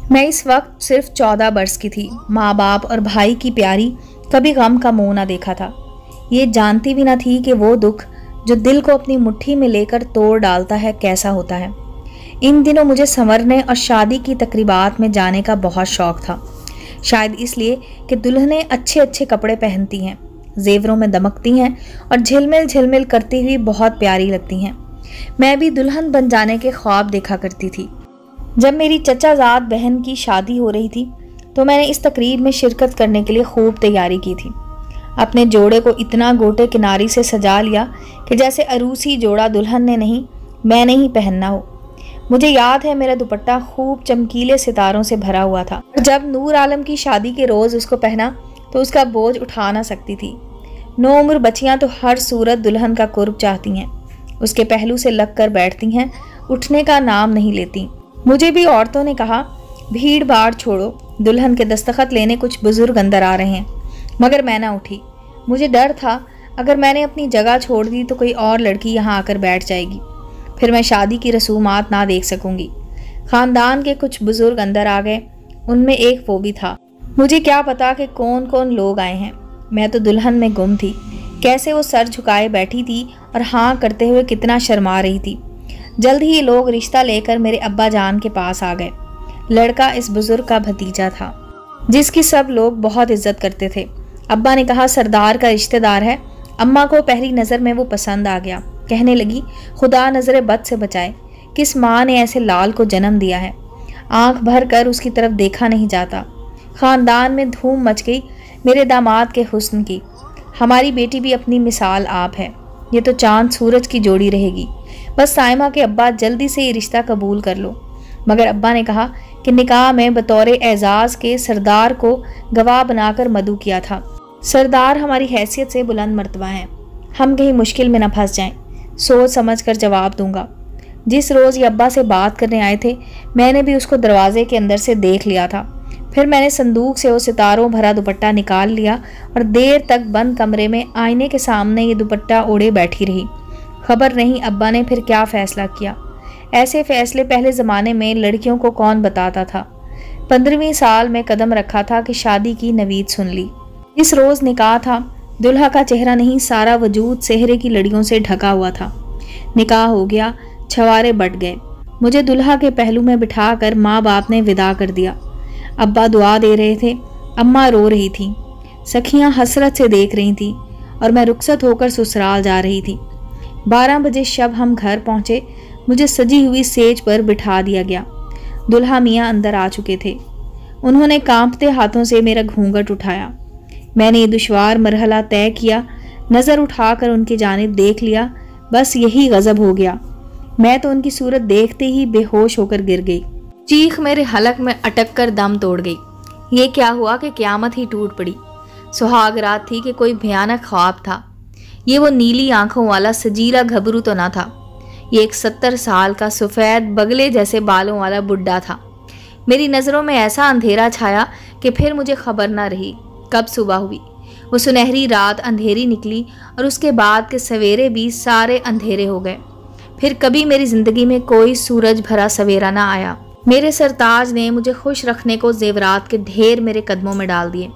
मैं इस वक्त सिर्फ 14 बरस की थी। माँ बाप और भाई की प्यारी, कभी गम का मुंह ना देखा था। ये जानती भी ना थी कि वो दुख जो दिल को अपनी मुट्ठी में लेकर तोड़ डालता है कैसा होता है। इन दिनों मुझे संवरने और शादी की तकरीबात में जाने का बहुत शौक था, शायद इसलिए कि दुल्हनें अच्छे अच्छे कपड़े पहनती हैं, जेवरों में दमकती हैं और झिलमिल झिलमिल करती हुई बहुत प्यारी लगती हैं। मैं भी दुल्हन बन जाने के ख्वाब देखा करती थी। जब मेरी चचाजाद बहन की शादी हो रही थी तो मैंने इस तकरीब में शिरकत करने के लिए खूब तैयारी की थी। अपने जोड़े को इतना गोटे किनारी से सजा लिया कि जैसे अरूसी जोड़ा दुल्हन ने नहीं, मैंने ही पहनना हो। मुझे याद है मेरा दुपट्टा खूब चमकीले सितारों से भरा हुआ था। जब नूर आलम की शादी के रोज़ उसको पहना तो उसका बोझ उठा ना सकती थी। नौउम्र बच्चियां तो हर सूरत दुल्हन का कुर्ब चाहती हैं, उसके पहलू से लग कर बैठती हैं, उठने का नाम नहीं लेती। मुझे भी औरतों ने कहा, भीड़ भाड़ छोड़ो, दुल्हन के दस्तखत लेने कुछ बुजुर्ग अंदर आ रहे हैं, मगर मैं ना उठी। मुझे डर था अगर मैंने अपनी जगह छोड़ दी तो कोई और लड़की यहाँ आकर बैठ जाएगी, फिर मैं शादी की रसूमात ना देख सकूंगी। खानदान के कुछ बुजुर्ग अंदर आ गए, उनमें एक वो भी था। मुझे क्या पता कि कौन कौन लोग आए हैं, मैं तो दुल्हन में गुम थी। कैसे वो सर झुकाए बैठी थी और हाँ करते हुए कितना शर्मा रही थी। जल्द ही ये लोग रिश्ता लेकर मेरे अब्बा जान के पास आ गए। लड़का इस बुजुर्ग का भतीजा था जिसकी सब लोग बहुत इज्जत करते थे। अब्बा ने कहा, सरदार का रिश्तेदार है। अम्मा को पहली नज़र में वो पसंद आ गया। कहने लगी, खुदा नज़र बद से बचाए, किस माँ ने ऐसे लाल को जन्म दिया है। आंख भर कर उसकी तरफ देखा नहीं जाता। ख़ानदान में धूम मच गई मेरे दामाद के हुस्न की। हमारी बेटी भी अपनी मिसाल आप है, ये तो चांद सूरज की जोड़ी रहेगी। बस साइमा के अब्बा जल्दी से ये रिश्ता कबूल कर लो। मगर अब्बा ने कहा कि निकाह में बतौर एजाज़ के सरदार को गवाह बनाकर मदऊ किया था। सरदार हमारी हैसियत से बुलंद मर्तबा हैं, हम कहीं मुश्किल में न फंस जाएं। सोच समझ कर जवाब दूंगा। जिस रोज़ ये अब्बा से बात करने आए थे, मैंने भी उसको दरवाजे के अंदर से देख लिया था। फिर मैंने संदूक से वो सितारों भरा दुपट्टा निकाल लिया और देर तक बंद कमरे में आईने के सामने ये दुपट्टा ओढ़े बैठी रही। खबर नहीं अब्बा ने फिर क्या फ़ैसला किया। ऐसे फ़ैसले पहले ज़माने में लड़कियों को कौन बताता था। 15वीं साल में कदम रखा था कि शादी की नवीद सुन ली। इस रोज़ निकाह था। दुल्हा का चेहरा नहीं, सारा वजूद सेहरे की लड़ियों से ढका हुआ था। निकाह हो गया, छवारे बट गए। मुझे दुल्हा के पहलू में बिठाकर माँ बाप ने विदा कर दिया। अब्बा दुआ दे रहे थे, अम्मा रो रही थी, सखियाँ हसरत से देख रही थी और मैं रुखसत होकर ससुराल जा रही थी। 12 बजे शब हम घर पहुँचे। मुझे सजी हुई सेज पर बिठा दिया गया। दुल्हा मियाँ अंदर आ चुके थे। उन्होंने कांपते हाथों से मेरा घूंघट उठाया। मैंने ये दुश्वार मरहला तय किया, नज़र उठाकर उनकी जानिब देख लिया। बस यही गज़ब हो गया। मैं तो उनकी सूरत देखते ही बेहोश होकर गिर गई। चीख मेरे हलक में अटक कर दम तोड़ गई। ये क्या हुआ कि क़यामत ही टूट पड़ी। सुहाग रात थी कि कोई भयानक ख्वाब था। ये वो नीली आंखों वाला सजीला घबरू तो ना था। ये एक 70 साल का सफ़ेद बगले जैसे बालों वाला बुढ़ा था। मेरी नज़रों में ऐसा अंधेरा छाया कि फिर मुझे खबर ना रही कब सुबह हुई। वो सुनहरी रात अंधेरी निकली और उसके बाद के सवेरे भी सारे अंधेरे हो गए। फिर कभी मेरी ज़िंदगी में कोई सूरज भरा सवेरा ना आया। मेरे सरताज ने मुझे खुश रखने को जेवरात के ढेर मेरे कदमों में डाल दिए।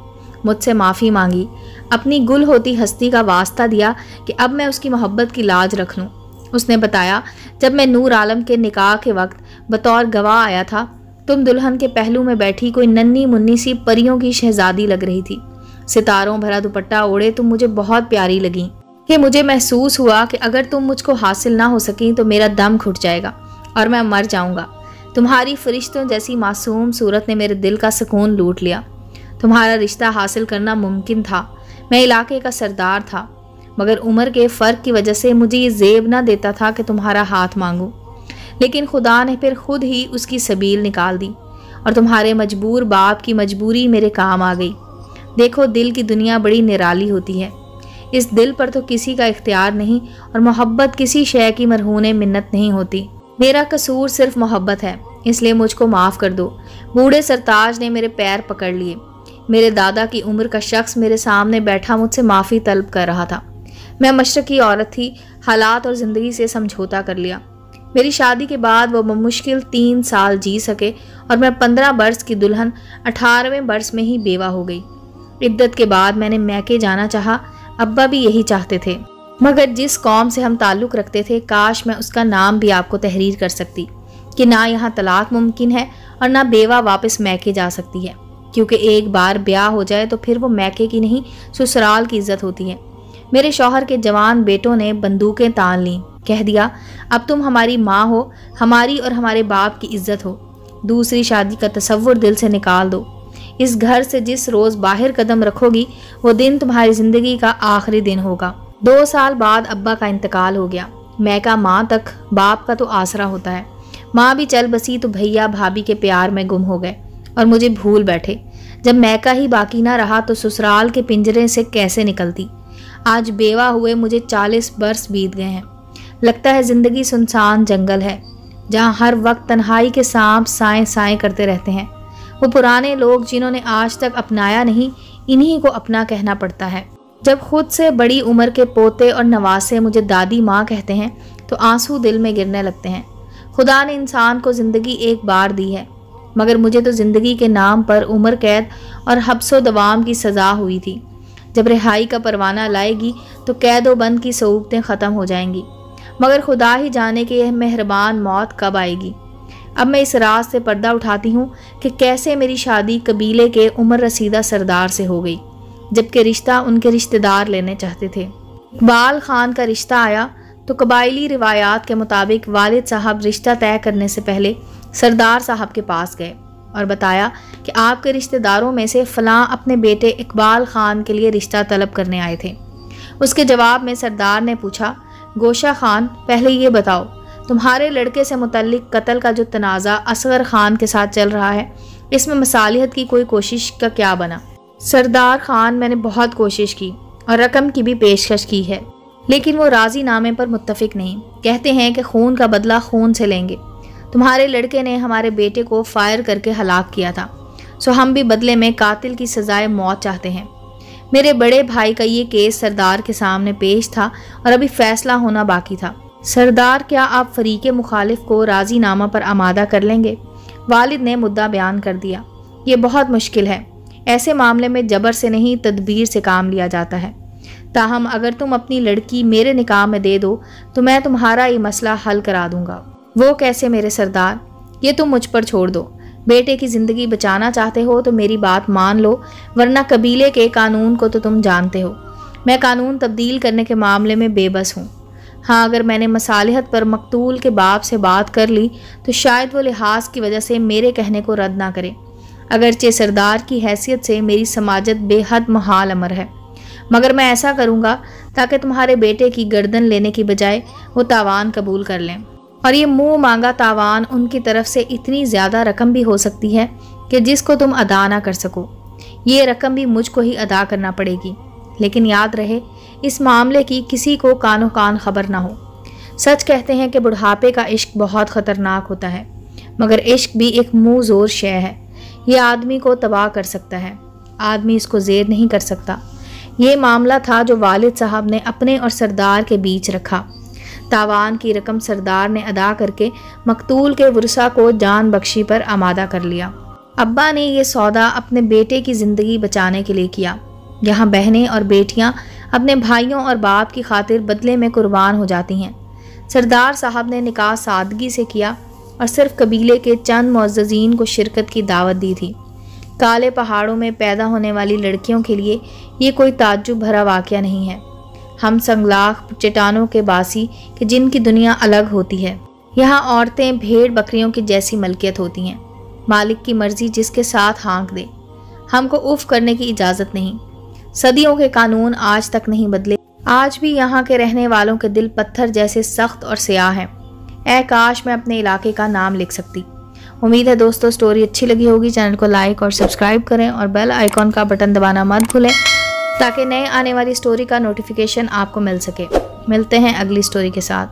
मुझसे माफ़ी मांगी, अपनी गुल होती हस्ती का वास्ता दिया कि अब मैं उसकी मोहब्बत की लाज रख लूँ। उसने बताया, जब मैं नूर आलम के निकाह के वक्त बतौर गवाह आया था, तुम दुल्हन के पहलू में बैठी कोई नन्ही मुन्नी सी परियों की शहजादी लग रही थी। सितारों भरा दुपट्टा ओढ़े तुम मुझे बहुत प्यारी लगी कि मुझे महसूस हुआ कि अगर तुम मुझको हासिल ना हो सकी तो मेरा दम घुट जाएगा और मैं मर जाऊंगा। तुम्हारी फरिश्तों जैसी मासूम सूरत ने मेरे दिल का सुकून लूट लिया। तुम्हारा रिश्ता हासिल करना मुमकिन था। मैं इलाके का सरदार था, मगर उम्र के फ़र्क की वजह से मुझे ये ज़ेब ना देता था कि तुम्हारा हाथ मांगूं। लेकिन खुदा ने फिर खुद ही उसकी सबील निकाल दी और तुम्हारे मजबूर बाप की मजबूरी मेरे काम आ गई। देखो, दिल की दुनिया बड़ी निराली होती है। इस दिल पर तो किसी का इख्तियार नहीं और मोहब्बत किसी शय की मरहून मिन्नत नहीं होती। मेरा कसूर सिर्फ मोहब्बत है, इसलिए मुझको माफ़ कर दो। बूढ़े सरताज ने मेरे पैर पकड़ लिए। मेरे दादा की उम्र का शख्स मेरे सामने बैठा मुझसे माफ़ी तलब कर रहा था। मैं मशरक़ी औरत थी, हालात और ज़िंदगी से समझौता कर लिया। मेरी शादी के बाद वो बमुश्किल 3 साल जी सके और मैं 15 बरस की दुल्हन 18वें बरस में ही बेवा हो गई। इद्दत के बाद मैंने मैके जाना चाहा, अब्बा भी यही चाहते थे, मगर जिस कौम से हम ताल्लुक़ रखते थे काश मैं उसका नाम भी आपको तहरीर कर सकती कि ना यहाँ तलाक मुमकिन है और ना बेवा वापस मैके जा सकती है, क्योंकि एक बार ब्याह हो जाए तो फिर वो मैके की नहीं ससुराल की इज्जत होती है। मेरे शौहर के जवान बेटों ने बंदूकें तान लीं, कह दिया अब तुम हमारी माँ हो, हमारी और हमारे बाप की इज्जत हो, दूसरी शादी का तसव्वुर दिल से निकाल दो। इस घर से जिस रोज़ बाहर कदम रखोगी वो दिन तुम्हारी ज़िंदगी का आखिरी दिन होगा। 2 साल बाद अब्बा का इंतकाल हो गया। मैका माँ तक बाप का तो आसरा होता है। माँ भी चल बसी तो भैया भाभी के प्यार में गुम हो गए और मुझे भूल बैठे। जब मैका ही बाकी ना रहा तो ससुराल के पिंजरे से कैसे निकलती। आज बेवा हुए मुझे 40 बरस बीत गए हैं। लगता है ज़िंदगी सुनसान जंगल है जहाँ हर वक्त तन्हाई के सांप साएं साएं करते रहते हैं। वो पुराने लोग जिन्होंने आज तक अपनाया नहीं, इन्हीं को अपना कहना पड़ता है। जब खुद से बड़ी उम्र के पोते और नवासे मुझे दादी माँ कहते हैं तो आंसू दिल में गिरने लगते हैं। खुदा ने इंसान को ज़िंदगी एक बार दी है, मगर मुझे तो ज़िंदगी के नाम पर उम्र कैद और हब्सो दवाम की सज़ा हुई थी। जब रिहाई का परवाना लाएगी तो कैदो बंद की सऊबतें ख़त्म हो जाएंगी, मगर खुदा ही जाने कि यह मेहरबान मौत कब आएगी। अब मैं इस राज से पर्दा उठाती हूँ कि कैसे मेरी शादी कबीले के उम्र रसीदा सरदार से हो गई, जबकि रिश्ता उनके रिश्तेदार लेने चाहते थे। इकबाल खान का रिश्ता आया तो कबायली रिवायात के मुताबिक वालिद साहब रिश्ता तय करने से पहले सरदार साहब के पास गए और बताया कि आपके रिश्तेदारों में से फ़लाँ अपने बेटे इकबाल खान के लिए रिश्ता तलब करने आए थे। उसके जवाब में सरदार ने पूछा, गोशा खान, पहले ये बताओ तुम्हारे लड़के से मुतल्लिक कत्ल का जो तनाज़ा असगर खान के साथ चल रहा है, इसमें मसालिहत की कोई कोशिश का क्या बना? सरदार खान, मैंने बहुत कोशिश की और रकम की भी पेशकश की है, लेकिन वो राजी नामे पर मुत्तफिक नहीं। कहते हैं कि खून का बदला खून से लेंगे। तुम्हारे लड़के ने हमारे बेटे को फायर करके हलाक किया था, सो हम भी बदले में कातिल की सजाए मौत चाहते हैं। मेरे बड़े भाई का ये केस सरदार के सामने पेश था और अभी फैसला होना बाकी था। सरदार, क्या आप फरीके मुखालिफ को राजी नामा पर आमादा कर लेंगे? वालिद ने मुद्दा बयान कर दिया। ये बहुत मुश्किल है, ऐसे मामले में जबर से नहीं तदबीर से काम लिया जाता है। ताहम अगर तुम अपनी लड़की मेरे निकाह में दे दो तो मैं तुम्हारा ये मसला हल करा दूंगा। वो कैसे मेरे सरदार? ये तुम मुझ पर छोड़ दो। बेटे की ज़िंदगी बचाना चाहते हो तो मेरी बात मान लो, वरना कबीले के कानून को तो तुम जानते हो। मैं कानून तब्दील करने के मामले में बेबस हूँ। हाँ, अगर मैंने मसालिहत पर मकतूल के बाप से बात कर ली तो शायद वो लिहाज की वजह से मेरे कहने को रद्द ना करे। अगरचे सरदार की हैसियत से मेरी समाजत बेहद महाल अमर है, मगर मैं ऐसा करूँगा ताकि तुम्हारे बेटे की गर्दन लेने की बजाय वो तावान कबूल कर लें। और ये मुंह मांगा तावान उनकी तरफ से इतनी ज़्यादा रकम भी हो सकती है कि जिसको तुम अदा ना कर सको। ये रकम भी मुझको ही अदा करना पड़ेगी, लेकिन याद रहे इस मामले की किसी को कानो कान खबर ना हो। सच कहते हैं कि बुढ़ापे का इश्क बहुत ख़तरनाक होता है, मगर इश्क भी एक मुँह ज़ोर शय है। ये आदमी को तबाह कर सकता है, आदमी इसको ज़ेर नहीं कर सकता। ये मामला था जो वालिद साहब ने अपने और सरदार के बीच रखा। तावान की रकम सरदार ने अदा करके मकतूल के वरसा को जान बख्शी पर आमादा कर लिया। अब्बा ने ये सौदा अपने बेटे की ज़िंदगी बचाने के लिए किया। यहाँ बहनें और बेटियाँ अपने भाइयों और बाप की खातिर बदले में कुर्बान हो जाती हैं। सरदार साहब ने निकाह सादगी से किया और सिर्फ कबीले के चंद मुअज़्ज़ज़ीन को शिरकत की दावत दी थी। काले पहाड़ों में पैदा होने वाली लड़कियों के लिए ये कोई ताज्जुब भरा वाक़या नहीं है। हम संगलाख चट्टानों के बासी कि जिनकी दुनिया अलग होती है। यहाँ औरतें भेड़ बकरियों की जैसी मलकियत होती हैं। मालिक की मर्जी जिसके साथ हाँक दे, हमको उफ करने की इजाज़त नहीं। सदियों के कानून आज तक नहीं बदले। आज भी यहाँ के रहने वालों के दिल पत्थर जैसे सख्त और स्याह हैं। ऐ काश मैं अपने इलाके का नाम लिख सकती। उम्मीद है दोस्तों स्टोरी अच्छी लगी होगी। चैनल को लाइक और सब्सक्राइब करें और बेल आइकॉन का बटन दबाना मत भूलें ताकि नए आने वाली स्टोरी का नोटिफिकेशन आपको मिल सके। मिलते हैं अगली स्टोरी के साथ।